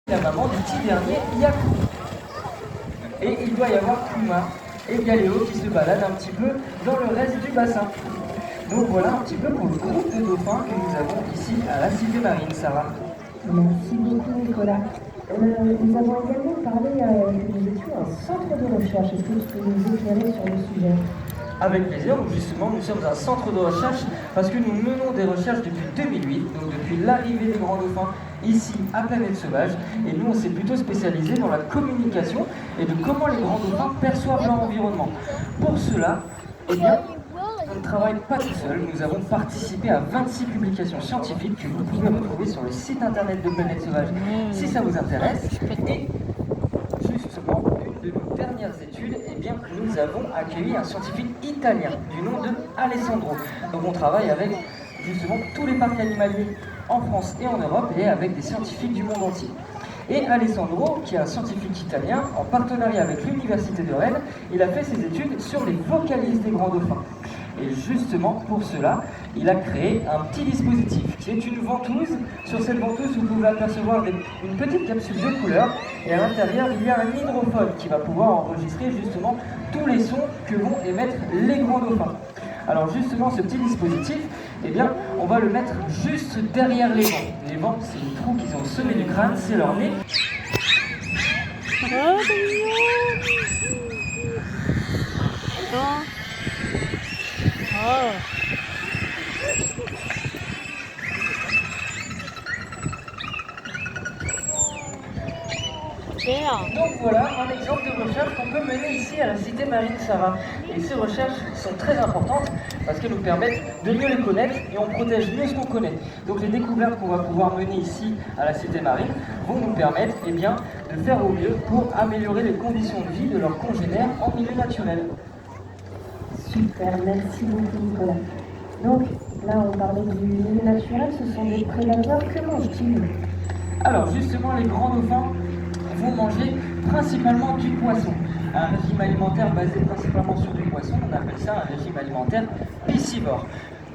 la maman du petit dernier, Yaku. Et il doit y avoir Kuma et Galéo qui se baladent un petit peu dans le reste du bassin. Donc voilà un petit peu pour le groupe de dauphins que nous avons ici à la Cité Marine, Sarah. Merci beaucoup Nicolas. Nous avons également parlé que nous étions un centre de recherche. Est-ce que tu peux nous éclairer sur le sujet? Avec plaisir, donc justement nous sommes un centre de recherche parce que nous menons des recherches depuis 2008, donc depuis l'arrivée des grands dauphins ici à Planète Sauvage, et nous on s'est plutôt spécialisé dans la communication et de comment les grands dauphins perçoivent leur environnement. Pour cela, eh bien, on ne travaille pas tout seul, nous avons participé à 26 publications scientifiques que vous pouvez retrouver sur le site internet de Planète Sauvage si ça vous intéresse. Et justement, une de nos dernières études, eh bien, nous avons accueilli un scientifique italien du nom de Alessandro. Donc on travaille avec justement tous les parcs animaliers en France et en Europe et avec des scientifiques du monde entier. Et Alessandro, qui est un scientifique italien, en partenariat avec l'Université de Rennes, il a fait ses études sur les vocalises des grands dauphins. Et justement, pour cela, il a créé un petit dispositif qui est une ventouse. Sur cette ventouse, vous pouvez apercevoir une petite capsule de couleur. Et à l'intérieur, il y a un hydrophone qui va pouvoir enregistrer justement tous les sons que vont émettre les grands dauphins. Alors justement, ce petit dispositif, eh bien, on va le mettre juste derrière les vents. Les vents, c'est les trous qu'ils ont semés du crâne, c'est leur nez. Oh, c'est mignon. Oh. Donc voilà un exemple de recherche qu'on peut mener ici à la Cité Marine, Sarah. Et ces recherches sont très importantes parce qu'elles nous permettent de mieux les connaître et on protège mieux ce qu'on connaît. Donc les découvertes qu'on va pouvoir mener ici à la Cité Marine vont nous permettre eh bien, de faire au mieux pour améliorer les conditions de vie de leurs congénères en milieu naturel. Super, merci beaucoup Nicolas. Donc là on parlait du milieu naturel, ce sont des prédateurs, que mangent-ils? Alors justement les grands dauphins vont manger principalement du poisson. Un régime alimentaire basé principalement sur du poisson, on appelle ça un régime alimentaire piscivore.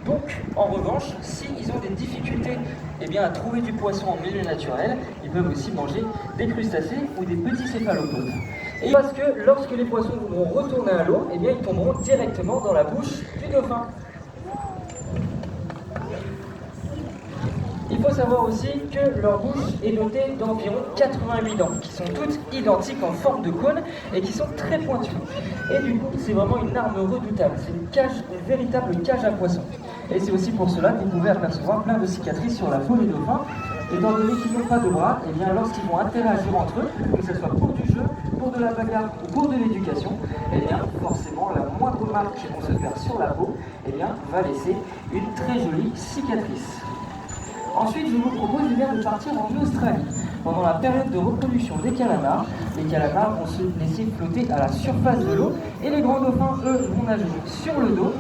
Donc, en revanche, s'ils ont des difficultés eh bien, à trouver du poisson en milieu naturel, ils peuvent aussi manger des crustacés ou des petits céphalopodes. Et parce que lorsque les poissons vont retourner à l'eau, eh bien, ils tomberont directement dans la bouche du dauphin. Il faut savoir aussi que leur bouche est dotée d'environ 88 dents, qui sont toutes identiques en forme de cône et qui sont très pointues. Et du coup, c'est vraiment une arme redoutable, c'est une véritable cage à poissons. Et c'est aussi pour cela que vous pouvez apercevoir plein de cicatrices sur la peau des dauphins, étant donné qu'ils n'ont pas de bras, et bien lorsqu'ils vont interagir entre eux, que ce soit pour du jeu, pour de la bagarre ou pour de l'éducation, et bien forcément la moindre marque qu'ils vont se faire sur la peau, et bien va laisser une très jolie cicatrice. Ensuite, je vous propose de partir en Australie. Pendant la période de reproduction des calamars, les calamars vont se laisser flotter à la surface de l'eau et les grands dauphins, eux, vont nager sur le dos,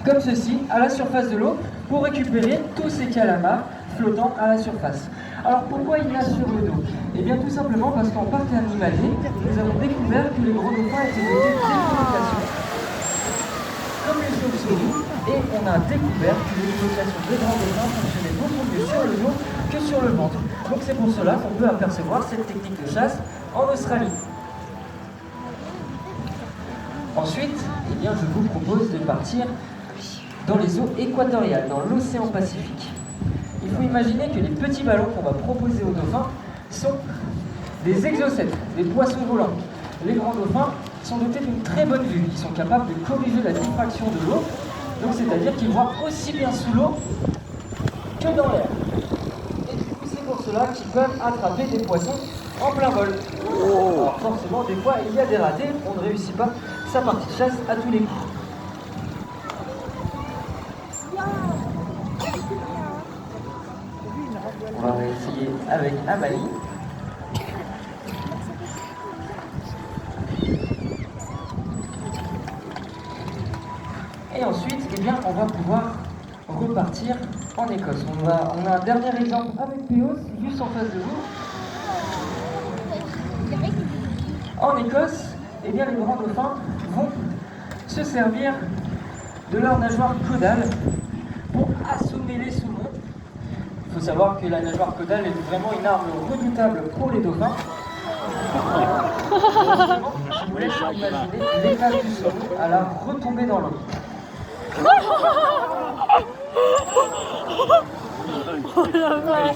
comme ceci, à la surface de l'eau, pour récupérer tous ces calamars flottant à la surface. Alors pourquoi ils nagent sur le dos? Eh bien tout simplement parce qu'en parc animalier, nous avons découvert que les grands dauphins étaient dotés d'écholocation, comme les chauves-souris. Et on a découvert que l'éducation des grands dauphins fonctionnait beaucoup mieux sur le dos que sur le ventre. Donc c'est pour cela qu'on peut apercevoir cette technique de chasse en Australie. Ensuite, eh bien, je vous propose de partir dans les eaux équatoriales, dans l'océan Pacifique. Il faut imaginer que les petits ballons qu'on va proposer aux dauphins sont des exocètes, des poissons volants. Les grands dauphins sont dotés d'une très bonne vue, ils sont capables de corriger la diffraction de l'eau. Donc c'est-à-dire qu'ils voient aussi bien sous l'eau que dans l'air. Et du coup c'est pour cela qu'ils peuvent attraper des poissons en plein vol. Alors forcément des fois il y a des ratés, on ne réussit pas sa partie de chasse à tous les coups. On va essayer avec Amalie. Et ensuite, eh bien, on va pouvoir repartir en Écosse. On a un dernier exemple avec Péos, juste en face de vous. En Écosse, eh bien, les grands dauphins vont se servir de leur nageoire caudale pour assommer les saumons Il faut savoir que la nageoire caudale est vraiment une arme redoutable pour les dauphins. Je vous laisse imaginer l'état du saumon à la retomber dans l'eau. Oh la vache.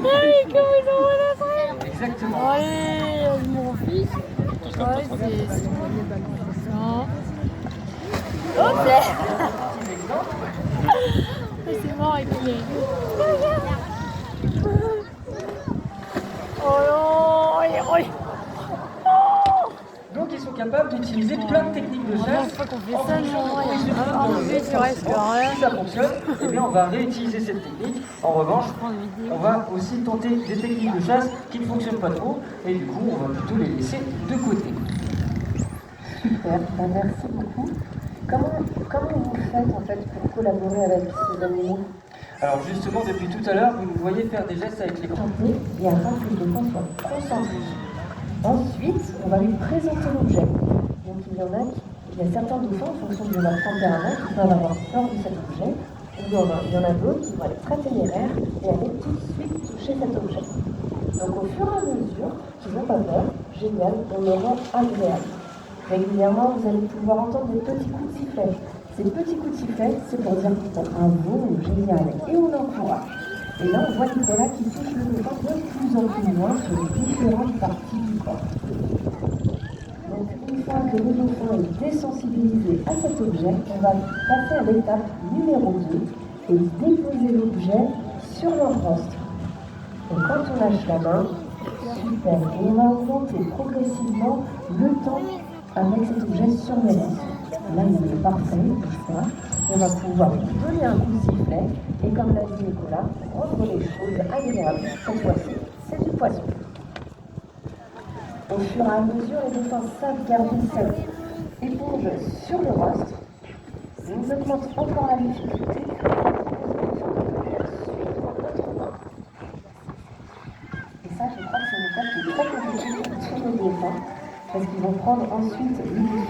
Hey, comment ils ont relâché. Exactement. Allez, mon fils. Ouais, c'est... Non. Oh, Petit exemple. c'est mort avec les... Oh non, oh, Donc ils sont capables d'utiliser plein de techniques de la chasse. fois qu'on fait En ça, fonction non, de il y a ce vraiment qu'on un but, il reste veut. rien. Si ça fonctionne, eh bien on va réutiliser cette technique. En revanche, on va aussi tenter des techniques de chasse qui ne fonctionnent pas trop et du coup on va plutôt les laisser de côté. Super, ben, merci beaucoup. Comment vous faites en fait pour collaborer avec ces animaux? Alors justement depuis tout à l'heure vous nous voyez faire des gestes avec les grands. Chanter et afin que le dauphin soit concentré. Ensuite, on va lui présenter l'objet. Donc il y a certains dauphins, en fonction de leur tempérament, qui peuvent avoir peur de cet objet. Il y en a d'autres qui vont être très téméraires et aller tout de suite toucher cet objet. Donc au fur et à mesure qu'ils n'ont pas peur, génial, on le rend agréable. Régulièrement, vous allez pouvoir entendre des petits coups de sifflet. Ces petits coups de sifflet, c'est pour dire bravo, génial, et on encourage. Et là, on voit Nicolas qui touche le dauphin de plus en plus loin sur les différentes parties du corps. Donc, une fois que le dauphin est désensibilisé à cet objet, on va passer à l'étape numéro 2 et déposer l'objet sur leur rostre. Donc, quand on lâche la main, super, et on va augmenter progressivement le temps avec cet objet sur les rostres. Là, il est parfait, tout ça. On va pouvoir donner un coup de sifflet et, comme l'a dit Nicolas, rendre les choses agréables. Cette fois-ci, c'est du poisson. Au fur et à mesure, les dauphins savent garder cette éponge sur le rostre. On augmente encore la difficulté. Et ça, je crois que c'est une étape qui est très compliquée pour tous nos dauphins, parce qu'ils vont prendre ensuite le dessus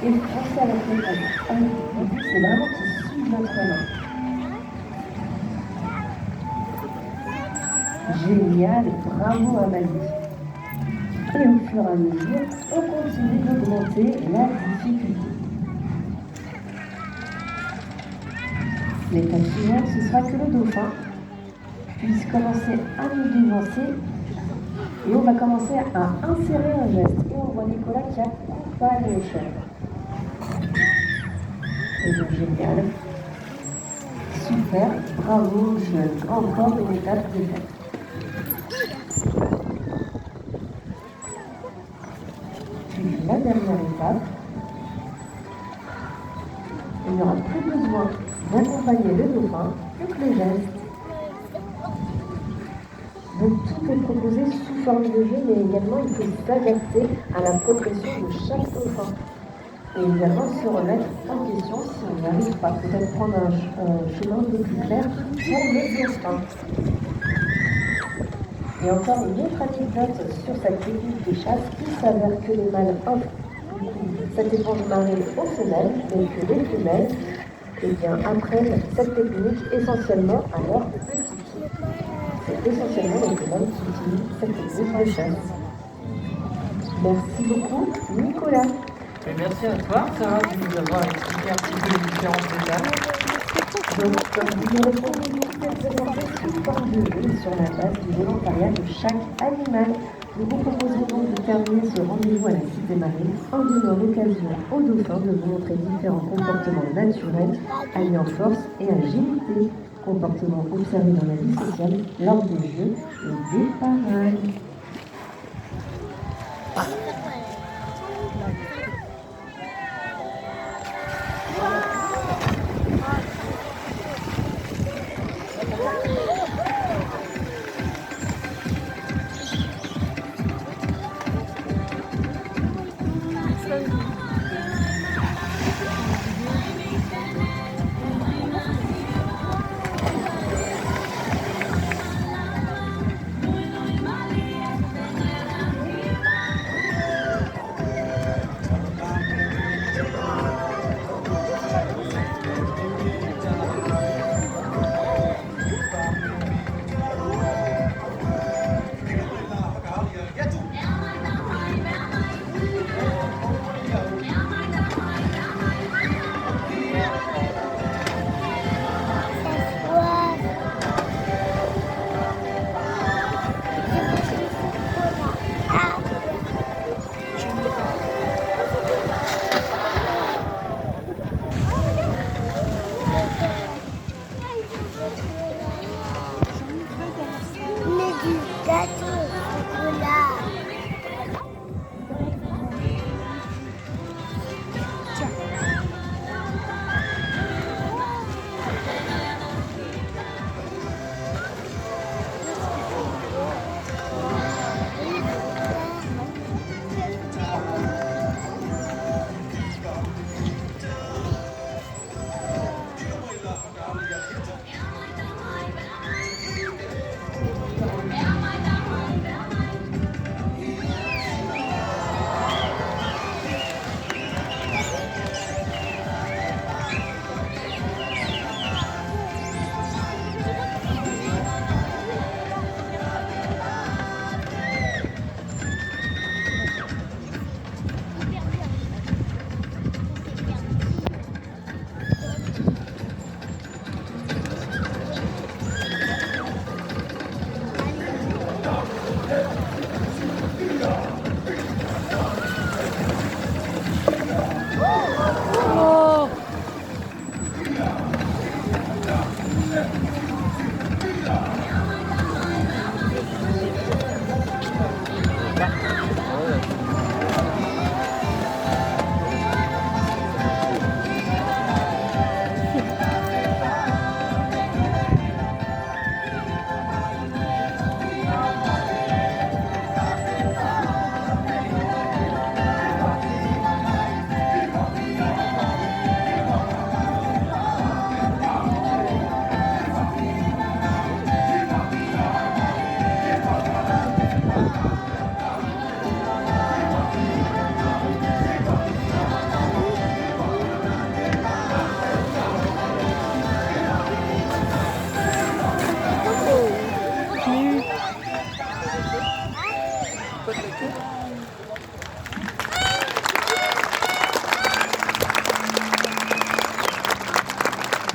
et foncer avec l'éponge. Le but, c'est vraiment qu'ils suivent notre main. Génial, bravo Amélie. Et au fur et à mesure, on continue d'augmenter la difficulté. L'étape suivante, ce sera que le dauphin puisse commencer à nous devancer et on va commencer à insérer un geste. Et on voit Nicolas qui accompagne le chef. C'est donc génial. Super, bravo jeune. Encore une étape de faite. Puis la dernière étape, il n'y aura plus besoin d'accompagner le dauphin que le geste. Donc tout est proposé sous forme de jeu, mais également il faut s'adapter à la progression de chaque dauphin. Et également se remettre en question si on n'y arrive pas, peut-être prendre un chemin un peu plus clair pour le dauphin. Et encore une autre anecdote sur cette technique de chasse, il s'avère que les mâles offrent cette éponge marine aux femelles, mais que les femelles apprennent cette technique essentiellement à leurs petits. C'est essentiellement les femelles qui utilisent cette technique de chasse. Merci beaucoup, Nicolas. Et merci à toi, Sarah, de nous avoir expliqué un petit peu les différentes étapes. Donc, vous aurez présenté sous forme de jeu sur la base du volontariat de chaque animal. Nous vous proposons donc de terminer ce rendez-vous à la Cité Marine en donnant l'occasion aux dauphins de vous montrer différents comportements naturels alliant force et agilité. Comportements observés dans la vie sociale lors des jeux et des parades.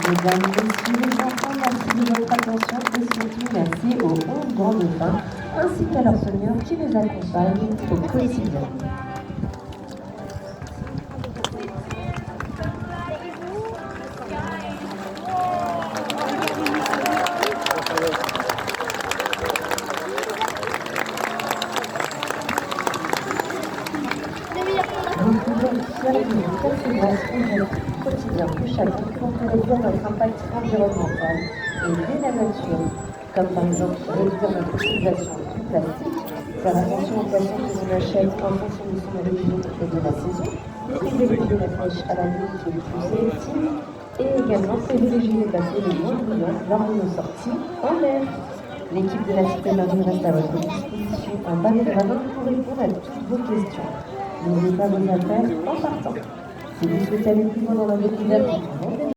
Mesdames, messieurs les enfants, merci de votre attention et surtout merci aux 11 grands dauphins ainsi qu'à leurs seigneurs qui les accompagnent au quotidien. Vous pouvez observer les persévérances du quotidien de chacun pour réduire notre impact environnemental et aider la nature, comme par exemple réduire notre utilisation du plastique, faire attention aux poissons que l'on achète en fonction de son origine et de la saison, privilégier la pêche à la ligne qui est le plus sélective et également privilégier les bateaux les moins bruyants lors de nos sorties en mer. L'équipe de la Cité Marine reste à votre disposition en bas de gradin pour répondre à toutes vos questions. N'oubliez pas vos affaires en partant. Si vous souhaitez aller plus loin dans la découverte